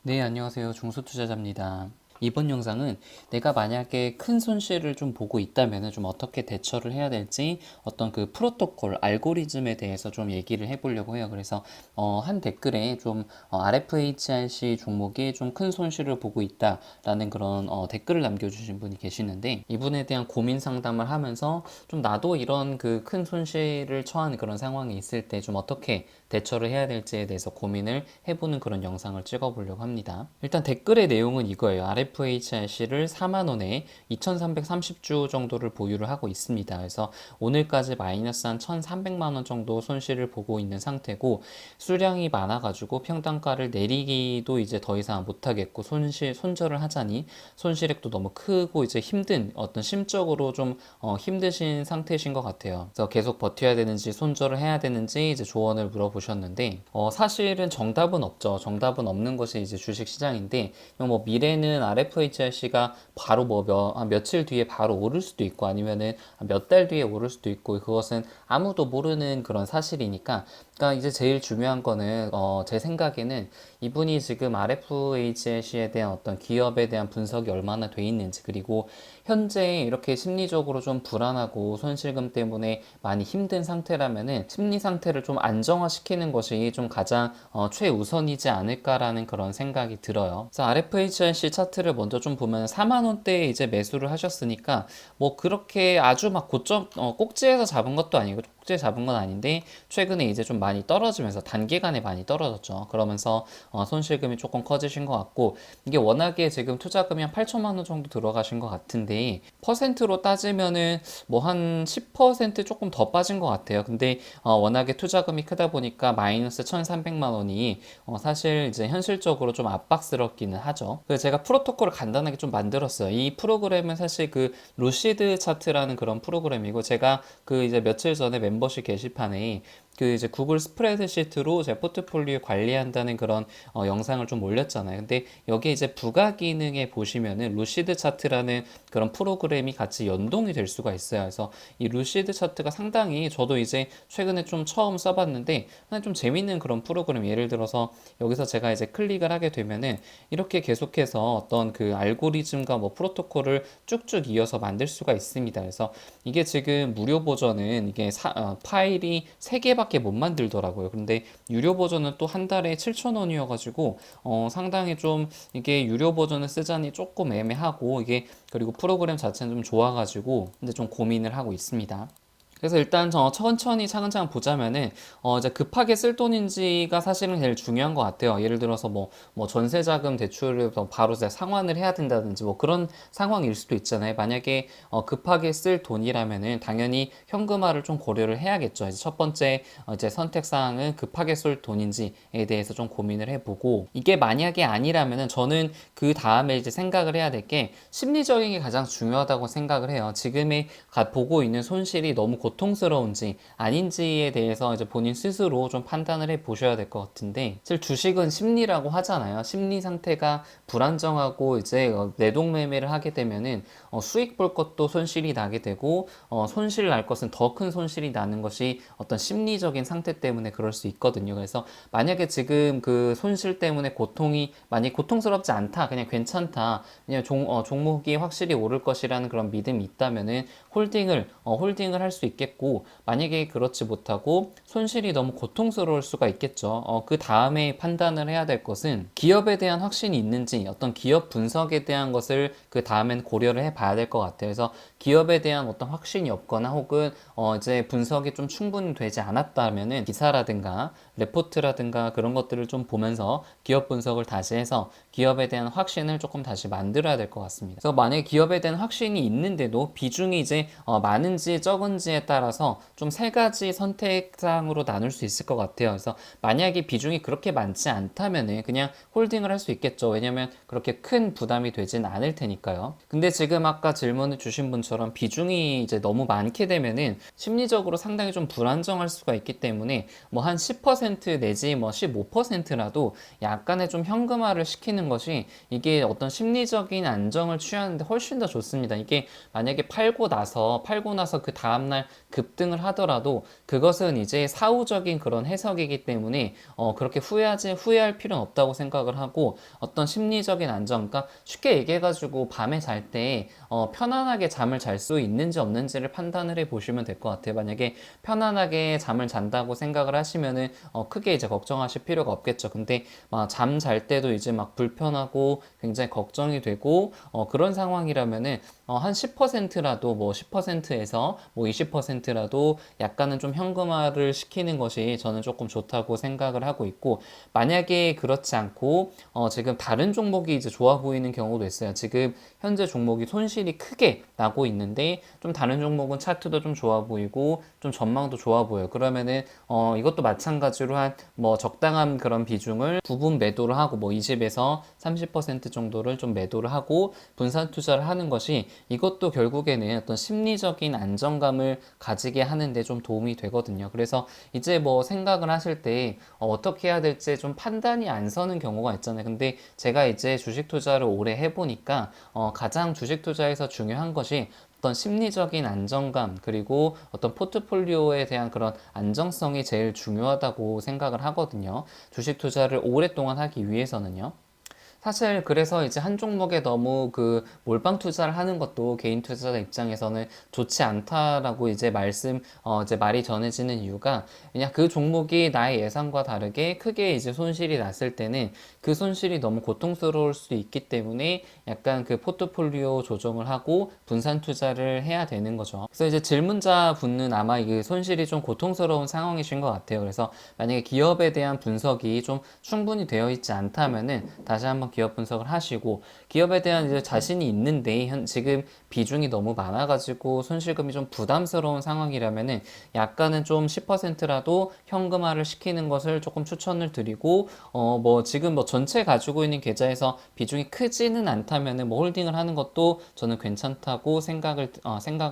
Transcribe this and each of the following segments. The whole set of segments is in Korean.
네, 안녕하세요. 중소투자자입니다. 이번 영상은 내가 만약에 큰 손실을 좀 보고 있다면 좀 어떻게 대처를 해야 될지 어떤 그 프로토콜, 알고리즘에 대해서 좀 얘기를 해보려고 해요. 그래서 한 댓글에 좀 RFHRC 종목이 좀 큰 손실을 보고 있다라는 그런 댓글을 남겨주신 분이 계시는데 이분에 대한 고민 상담을 하면서 좀 나도 이런 그 큰 손실을 처한 그런 상황이 있을 때 좀 어떻게 대처를 해야 될지에 대해서 고민을 해보는 그런 영상을 찍어보려고 합니다. 일단 댓글의 내용은 이거예요. RFHRC를 4만원에 2330주 정도를 보유를 하고 있습니다. 그래서 오늘까지 마이너스 한 1300만원 정도 손실을 보고 있는 상태고 수량이 많아가지고 평단가를 내리기도 이제 더 이상 못하겠고 손절을 하자니 손실액도 너무 크고 이제 힘든 어떤 심적으로 좀 힘드신 상태이신 것 같아요. 그래서 계속 버텨야 되는지 손절을 해야 되는지 이제 조언을 물어보셨는데 사실은 정답은 없죠. 정답은 없는 것이 이제 주식 시장인데 뭐 미래는 RFHRC가 바로 며칠 뒤에 바로 오를 수도 있고 아니면은 몇 달 뒤에 오를 수도 있고 그것은 아무도 모르는 그런 사실이니까 그러니까 이제 제일 중요한 거는 제 생각에는 이분이 지금 RFHC에 대한 어떤 기업에 대한 분석이 얼마나 돼 있는지 그리고 현재 이렇게 심리적으로 좀 불안하고 손실금 때문에 많이 힘든 상태라면은 심리 상태를 좀 안정화시키는 것이 좀 가장 최우선이지 않을까라는 그런 생각이 들어요. 그래서 RFHRC 차트를 먼저 좀 보면 4만 원대에 이제 매수를 하셨으니까 뭐 그렇게 아주 막 고점 꼭지에서 잡은 것도 아니고 꼭지에 잡은 건 아닌데 최근에 이제 좀 많이 떨어지면서 단기간에 많이 떨어졌죠. 그러면서 손실금이 조금 커지신 것 같고 이게 워낙에 지금 투자금이 한 8천만 원 정도 들어가신 것 같은데 퍼센트로 따지면은 뭐 한 10% 조금 더 빠진 것 같아요. 근데 워낙에 투자금이 크다 보니까 마이너스 1,300만 원이 사실 이제 현실적으로 좀 압박스럽기는 하죠. 그래서 제가 프로토콜을 간단하게 좀 만들었어요. 이 프로그램은 사실 그 루시드 차트라는 그런 프로그램이고 제가 그 이제 며칠 전에 멤버십 게시판에 그 이제 구글 스프레드시트로 제 포트폴리오 관리한다는 그런 영상을 좀 올렸잖아요. 근데 여기 이제 부가 기능에 보시면은 루시드 차트라는 그런 프로그램이 같이 연동이 될 수가 있어요. 그래서 이 루시드 차트가 상당히 저도 이제 최근에 좀 처음 써봤는데 좀 재밌는 그런 프로그램 예를 들어서 여기서 제가 이제 클릭을 하게 되면은 이렇게 계속해서 어떤 그 알고리즘과 뭐 프로토콜을 쭉쭉 이어서 만들 수가 있습니다. 그래서 이게 지금 무료 버전은 이게 파일이 3개밖에 못 만들더라고요. 근데 유료 버전은 또 한 달에 7,000원이어가지고 상당히 좀 이게 유료 버전을 쓰자니 조금 애매하고 이게 그리고 프로그램 자체는 좀 좋아가지고 근데 좀 고민을 하고 있습니다. 그래서 일단 천천히 차근차근 보자면은 이제 급하게 쓸 돈인지가 사실은 제일 중요한 것 같아요. 예를 들어서 뭐 전세자금 대출을 바로 이제 상환을 해야 된다든지 뭐 그런 상황일 수도 있잖아요. 만약에 급하게 쓸 돈이라면은 당연히 현금화를 좀 고려를 해야겠죠. 이제 첫 번째 이제 선택 사항은 급하게 쓸 돈인지에 대해서 좀 고민을 해보고 이게 만약에 아니라면은 저는 그 다음에 이제 생각을 해야 될 게 심리적인 게 가장 중요하다고 생각을 해요. 지금의 보고 있는 손실이 너무 고통스러운지 아닌지에 대해서 이제 본인 스스로 좀 판단을 해 보셔야 될 것 같은데 사실 주식은 심리라고 하잖아요. 심리 상태가 불안정하고 이제 내동매매를 하게 되면은 수익 볼 것도 손실이 나게 되고 손실 날 것은 더 큰 손실이 나는 것이 어떤 심리적인 상태 때문에 그럴 수 있거든요. 그래서 만약에 지금 그 손실 때문에 고통이 만약 고통스럽지 않다, 그냥 괜찮다, 그냥 종목이 확실히 오를 것이라는 그런 믿음이 있다면은 홀딩을 할 수 있겠고 만약에 그렇지 못하고 손실이 너무 고통스러울 수가 있겠죠. 그 다음에 판단을 해야 될 것은 기업에 대한 확신이 있는지 어떤 기업 분석에 대한 것을 그 다음엔 고려를 해봐야 될 것 같아요. 그래서 기업에 대한 어떤 확신이 없거나 혹은 이제 분석이 좀 충분히 되지 않았다면은 기사라든가 레포트라든가 그런 것들을 좀 보면서 기업 분석을 다시 해서 기업에 대한 확신을 조금 다시 만들어야 될 것 같습니다. 그래서 만약에 기업에 대한 확신이 있는데도 비중이 이제 많은지 적은지에 따라서 좀 세 가지 선택사항으로 나눌 수 있을 것 같아요. 그래서 만약에 비중이 그렇게 많지 않다면은 그냥 홀딩을 할 수 있겠죠. 왜냐면 그렇게 큰 부담이 되진 않을 테니까요. 근데 지금 아까 질문을 주신 분처럼 비중이 이제 너무 많게 되면은 심리적으로 상당히 좀 불안정할 수가 있기 때문에 뭐 한 10% 내지 뭐 15%라도 약간의 좀 현금화를 시키는 것이 이게 어떤 심리적인 안정을 취하는데 훨씬 더 좋습니다. 이게 만약에 팔고 나서 그 다음날 급등을 하더라도 그것은 이제 사후적인 그런 해석이기 때문에 그렇게 후회할 필요는 없다고 생각을 하고, 어떤 심리적인 안정, 그러니까 쉽게 얘기해가지고 밤에 잘 때 편안하게 잠을 잘 수 있는지 없는지를 판단을 해 보시면 될 것 같아요. 만약에 편안하게 잠을 잔다고 생각을 하시면은 크게 이제 걱정하실 필요가 없겠죠. 근데 막 잠 잘 때도 이제 막 불편하고 굉장히 걱정이 되고 그런 상황이라면은 한 10%라도 뭐 10%에서 뭐 20%라도 약간은 좀 현금화를 시키는 것이 저는 조금 좋다고 생각을 하고 있고, 만약에 그렇지 않고 지금 다른 종목이 이제 좋아 보이는 경우도 있어요. 지금 현재 종목이 손실이 크게 나고 있는데 좀 다른 종목은 차트도 좀 좋아 보이고 좀 전망도 좋아 보여요. 그러면은 이것도 마찬가지로 한 뭐 적당한 그런 비중을 부분 매도를 하고 뭐 20에서 30% 정도를 좀 매도를 하고 분산 투자를 하는 것이, 이것도 결국에는 어떤 심리적인 안정감을 가지게 하는데 좀 도움이 되거든요. 그래서 이제 뭐 생각을 하실 때 어떻게 해야 될지 좀 판단이 안 서는 경우가 있잖아요. 근데 제가 이제 주식 투자를 오래 해보니까 가장 주식 투자에서 중요한 것이 어떤 심리적인 안정감, 그리고 어떤 포트폴리오에 대한 그런 안정성이 제일 중요하다고 생각을 하거든요. 주식 투자를 오랫동안 하기 위해서는요. 사실 그래서 이제 한 종목에 너무 그 몰빵 투자를 하는 것도 개인 투자자 입장에서는 좋지 않다라고 이제 말이 전해지는 이유가, 그냥 그 종목이 나의 예상과 다르게 크게 이제 손실이 났을 때는 그 손실이 너무 고통스러울 수 있기 때문에 약간 그 포트폴리오 조정을 하고 분산 투자를 해야 되는 거죠. 그래서 이제 질문자 분은 아마 이 손실이 좀 고통스러운 상황이신 것 같아요. 그래서 만약에 기업에 대한 분석이 좀 충분히 되어 있지 않다면은 다시 한번 기업 분석을 하시고, 기업에 대한 이제 자신이 있는데 지금 비중이 너무 많아가지고 손실금이 좀 부담스러운 상황이라면은 약간은 좀 10%라도 현금화를 시키는 것을 조금 추천을 드리고, 뭐 지금 뭐 전체 가지고 있는 계좌에서 비중이 크지는 않다면은 뭐 홀딩을 하는 것도 저는 괜찮다고 생각을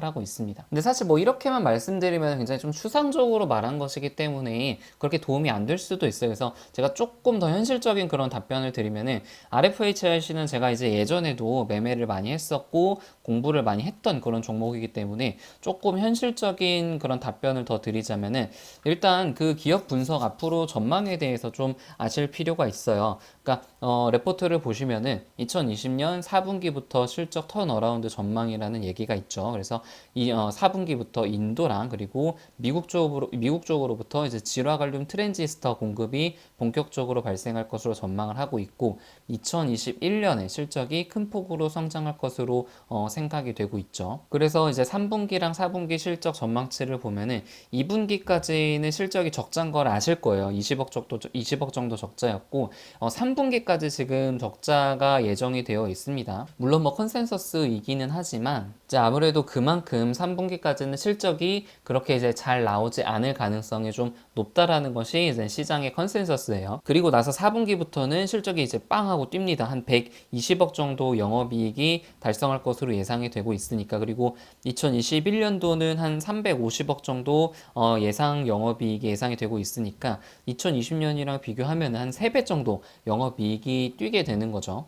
하고 있습니다. 근데 사실 뭐 이렇게만 말씀드리면 굉장히 좀 추상적으로 말한 것이기 때문에 그렇게 도움이 안 될 수도 있어요. 그래서 제가 조금 더 현실적인 그런 답변을 드리면은, RFHIC는 제가 이제 예전에도 매매를 많이 했었고 공부를 많이 했던 그런 종목이기 때문에 조금 현실적인 그런 답변을 더 드리자면은, 일단 그 기업 분석 앞으로 전망에 대해서 좀 아실 필요가 있어요. 그러니까 레포트를 보시면은 2020년 4분기부터 실적 턴어라운드 전망이라는 얘기가 있죠. 그래서 이 4분기부터 인도랑 그리고 미국 쪽으로부터 이제 질화갈륨 트랜지스터 공급이 본격적으로 발생할 것으로 전망을 하고 있고, 2021년에 실적이 큰 폭으로 성장할 것으로 생각이 되고 있죠. 그래서 이제 3분기랑 4분기 실적 전망치를 보면은 2분기까지는 실적이 적자인 걸 아실 거예요. 20억 정도 적자였고 3분기까지 지금 적자가 예정이 되어 있습니다. 물론 뭐 컨센서스이기는 하지만 이제 아무래도 그만큼 3분기까지는 실적이 그렇게 이제 잘 나오지 않을 가능성이 좀 높다라는 것이 이제 시장의 컨센서스예요. 그리고 나서 4분기부터는 실적이 이제 빵 하고 뜁니다. 한 120억 정도 영업이익이 달성할 것으로 예상이 되고 있으니까. 그리고 2021년도는 한 350억 정도 예상 영업이익이 예상이 되고 있으니까 2020년이랑 비교하면 한 3배 정도 영업이익이 뛰게 되는 거죠.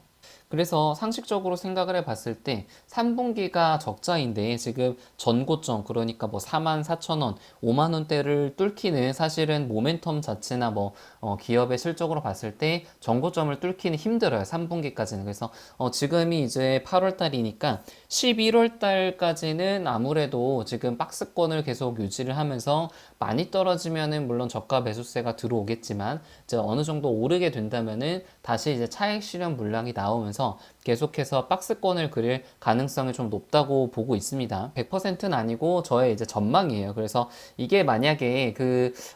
그래서 상식적으로 생각을 해봤을 때 3분기가 적자인데 지금 전고점, 그러니까 뭐 4만 4천 원, 5만 원대를 뚫기는 사실은 모멘텀 자체나 뭐 기업의 실적으로 봤을 때 전고점을 뚫기는 힘들어요. 3분기까지는. 그래서 지금이 이제 8월 달이니까 11월 달까지는 아무래도 지금 박스권을 계속 유지를 하면서 많이 떨어지면은 물론 저가 매수세가 들어오겠지만 이제 어느 정도 오르게 된다면은 다시 이제 차익 실현 물량이 나오면서 계속해서 박스권을 그릴 가능성이 좀 높다고 보고 있습니다. 100%는 아니고 저의 이제 전망이에요. 그래서 이게 만약에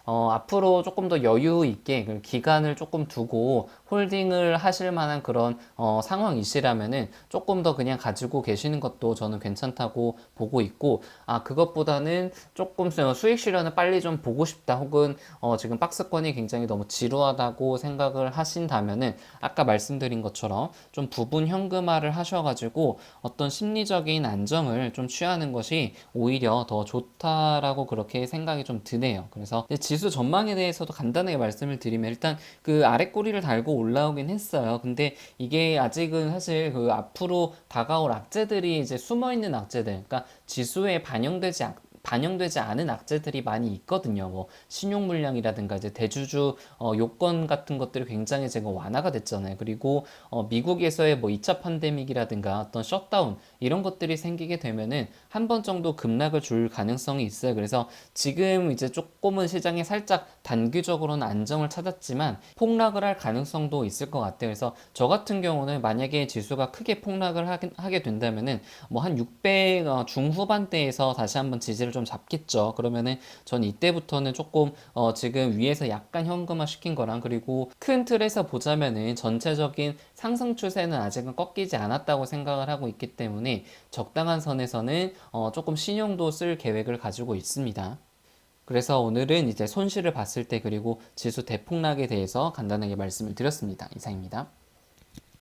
앞으로 조금 더 여유 있게 그 기간을 조금 두고 홀딩을 하실 만한 그런 상황이시라면은 조금 더 그냥 가지고 계시는 것도 저는 괜찮다고 보고 있고, 그것보다는 조금 수익 실현을 빨리 좀 보고 싶다, 혹은 지금 박스권이 굉장히 너무 지루하다고 생각을 하신다면은 아까 말씀드린 것처럼 좀 부분 현금화를 하셔가지고 어떤 심리적인 안정을 좀 취하는 것이 오히려 더 좋다라고 그렇게 생각이 좀 드네요. 그래서 지수 전망에 대해서도 간단하게 말씀을 드리면, 일단 그 아래 꼬리를 달고 올라오긴 했어요. 근데 이게 아직은 사실 그 앞으로 다가올 악재들이 이제 숨어 있는 악재들, 그러니까 지수에 반영되지 반영되지 않은 악재들이 많이 있거든요. 뭐 신용 물량이라든가 이제 대주주 요건 같은 것들이 굉장히 지금 완화가 됐잖아요. 그리고 미국에서의 뭐 2차 팬데믹이라든가 어떤 셧다운 이런 것들이 생기게 되면은 한 번 정도 급락을 줄 가능성이 있어요. 그래서 지금 이제 조금은 시장이 살짝 단기적으로는 안정을 찾았지만 폭락을 할 가능성도 있을 것 같아요. 그래서 저 같은 경우는 만약에 지수가 크게 폭락을 하게 된다면은 뭐 한 600 중후반대에서 다시 한번 지지를 좀 잡겠죠. 그러면은 전 이때부터는 조금 지금 위에서 약간 현금화 시킨 거랑 그리고 큰 틀에서 보자면은 전체적인 상승 추세는 아직은 꺾이지 않았다고 생각을 하고 있기 때문에 적당한 선에서는 조금 신용도 쓸 계획을 가지고 있습니다. 그래서 오늘은 이제 손실을 봤을 때 그리고 지수 대폭락에 대해서 간단하게 말씀을 드렸습니다. 이상입니다.